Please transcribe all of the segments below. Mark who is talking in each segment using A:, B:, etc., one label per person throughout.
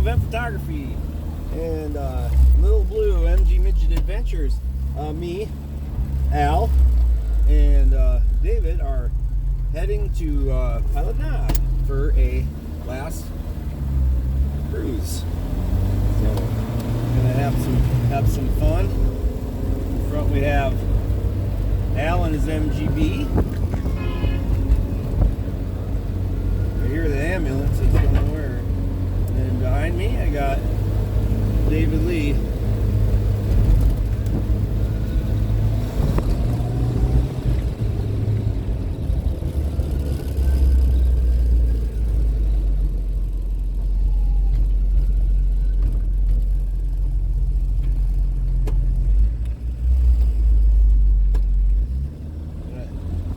A: Event Photography and Lil BLEU MG Midget Adventures. Me, Al, and David are heading to Pilot Knob for a last cruise. So we're gonna have some fun. In front we have Al and his MGB. I hear the ambulance is somewhere. And behind me I got David Lee.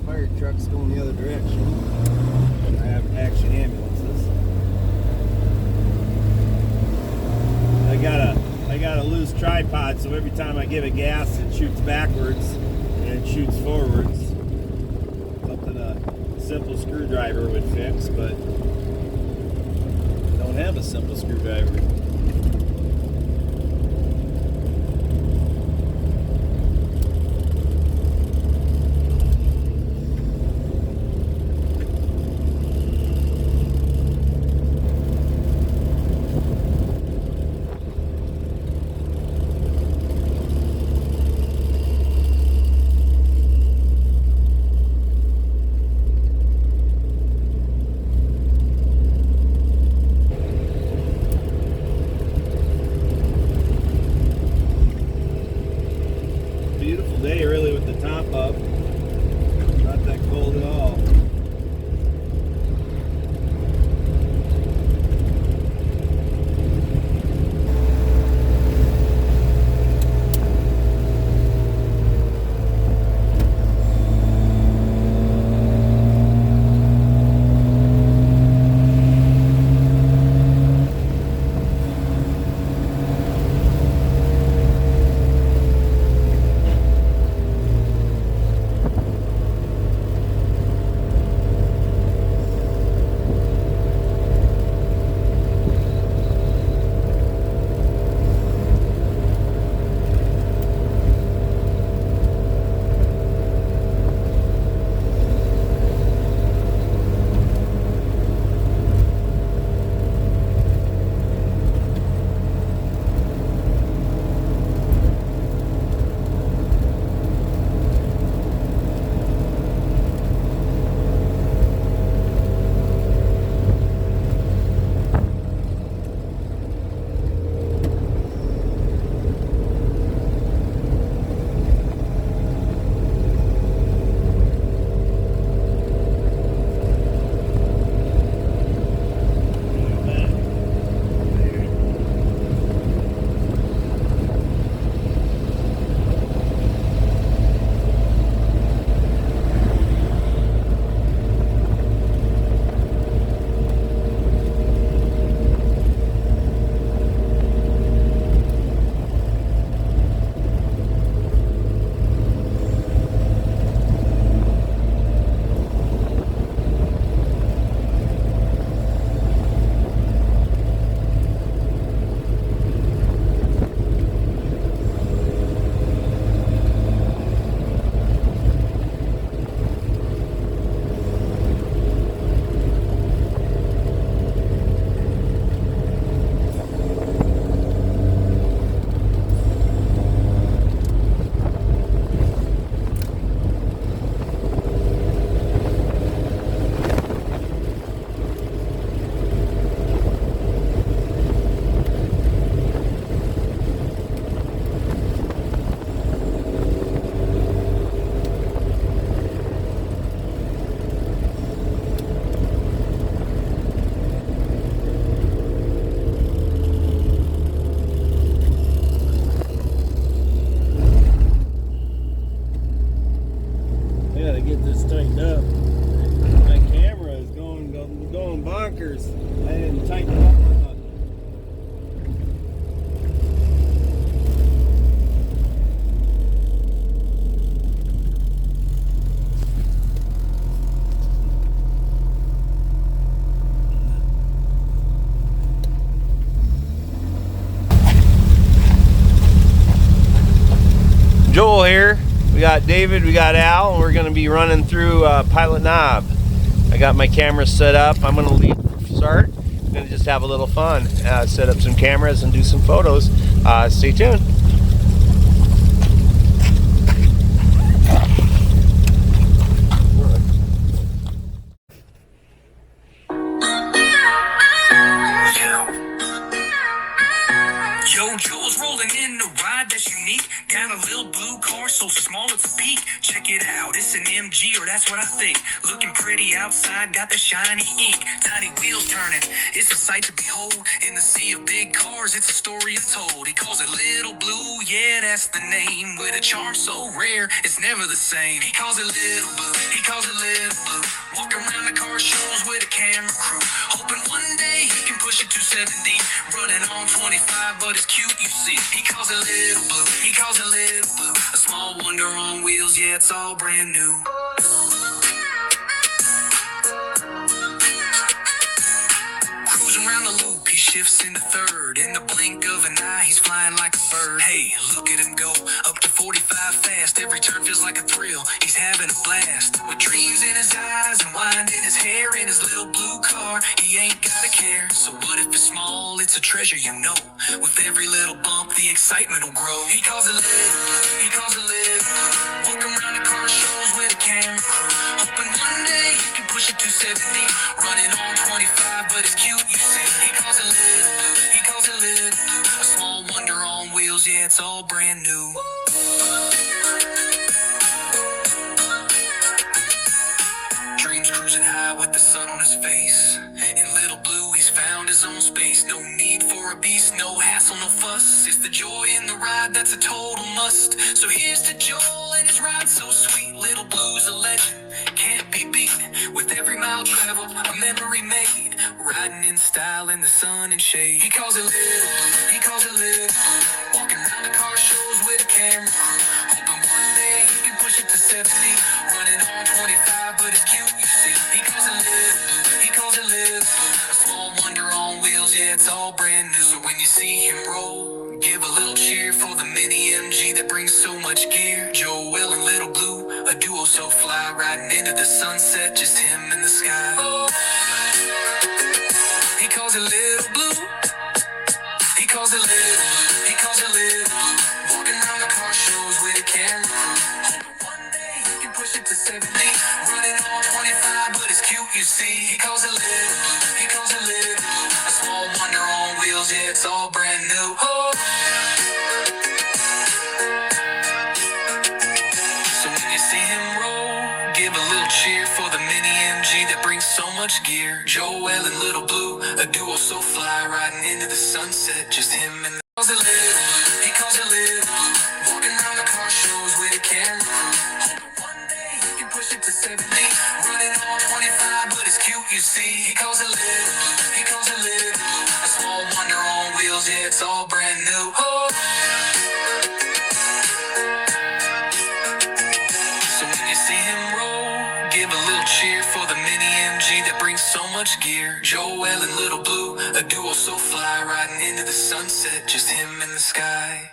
A: Fire trucks going the other direction. I have action ambulances. I got a loose tripod, so every time I give it gas, it shoots backwards and it shoots forwards. Something a simple screwdriver would fix, but I don't have a simple screwdriver. Beautiful day really with the top up. Not that cold at all. Get this tightened up. My camera is going bonkers. I didn't tighten it up enough. roll here. We got David, we got Al, and we're going to be running through Pilot Knob. I got my camera set up. I'm going to lead start. I'm going to just have a little fun. Set up some cameras and do some photos. Stay tuned.
B: Yo, Joel's rolling in a ride that's unique. Got a Lil BLEU car so small it's a peak. Check it out, it's an MG, or that's what I think. Looking pretty outside, got the shiny ink. Tiny wheels turning, it's a sight to behold. In the sea of big cars, it's a story untold. He calls it Lil BLEU, yeah, that's the name. With a charm so rare, it's never the same. He calls it Lil BLEU, he calls it Lil BLEU. Walking around the car shows with a camera crew. Hoping one day he can push it to 70. Running on 25, but it's cute, you see. He calls it Lil BLEU, he calls it Lil BLEU. A small wonder on wheels, yeah, it's all brand new. Cruising around the loop, he shifts into third. In the blink of an eye, he's flying like a bird. Hey, look at him go, up to 45 fast. Every turn feels like a thrill, he's having a blast. With dreams in his eyes and wind in his hair. In his Lil BLEU car, he ain't gotta care. So what if it's small, it's a treasure, you know. With every little bump, the excitement will grow. He calls it Lil BLEU, he calls it Lil BLEU. Walking around the car shows with a camera crew. Hoping one day he can push it to 70. Running on 25, but it's cute, you see. He calls it Lil BLEU, he calls it Lil BLEU. A small wonder on wheels, yeah, it's all brand new. Dreams cruising high with the sun on his face. In Lil BLEU, he's found his own space. No need for a beast, no hassle, no fuss. It's the joy in the ride that's a total must. So here's to Joel and his ride so sweet. Lil BLEU's a legend, can't be beat. With every mile traveled, a memory made. Riding in style in the sun and shade. He calls it Lil BLEU, he calls it Lil BLEU. Walking around the car shows with a camera crew. Hoping one day he can push it to 70. Running on 25, but it's cute, you see. He calls it Lil BLEU, he calls it Lil BLEU. A small wonder on wheels, yeah, it's all brand new. So when you see him roll, give a little cheer for the mini MG that brings so much gear. Joel and Lil BLEU, a duo so fly, riding into the sunset, just him in the sky. Oh. He calls it Lil BLEU, he calls it Lil BLEU, he calls it Lil BLEU. Walking around the car shows with a camera crew. Hoping one day he can push it to 70. Running on 25, but it's cute, you see. He calls it Lil BLEU, he calls it Lil BLEU. A small wonder on wheels, yeah, it's all brand new. Oh. So when you see him roll, give a little cheer for the mini MG that brings so much gear. Joel and Lil BLEU, a duo so fly, riding into the sunset, just him and the. He calls it Lil BLEU, he calls it Lil BLEU. Walking around the car shows with a camera crew. Hoping one day he can push it to 70. Running on 25, but it's cute, you see. He calls it Lil BLEU, he calls it Lil BLEU. A small wonder on wheels, yeah, it's all brand new. Oh. So when you see him roll, give a little cheer for the mini MG that brings so much gear. Joel and Lil BLEU, a duo so fly, riding into the sunset, just him in the sky.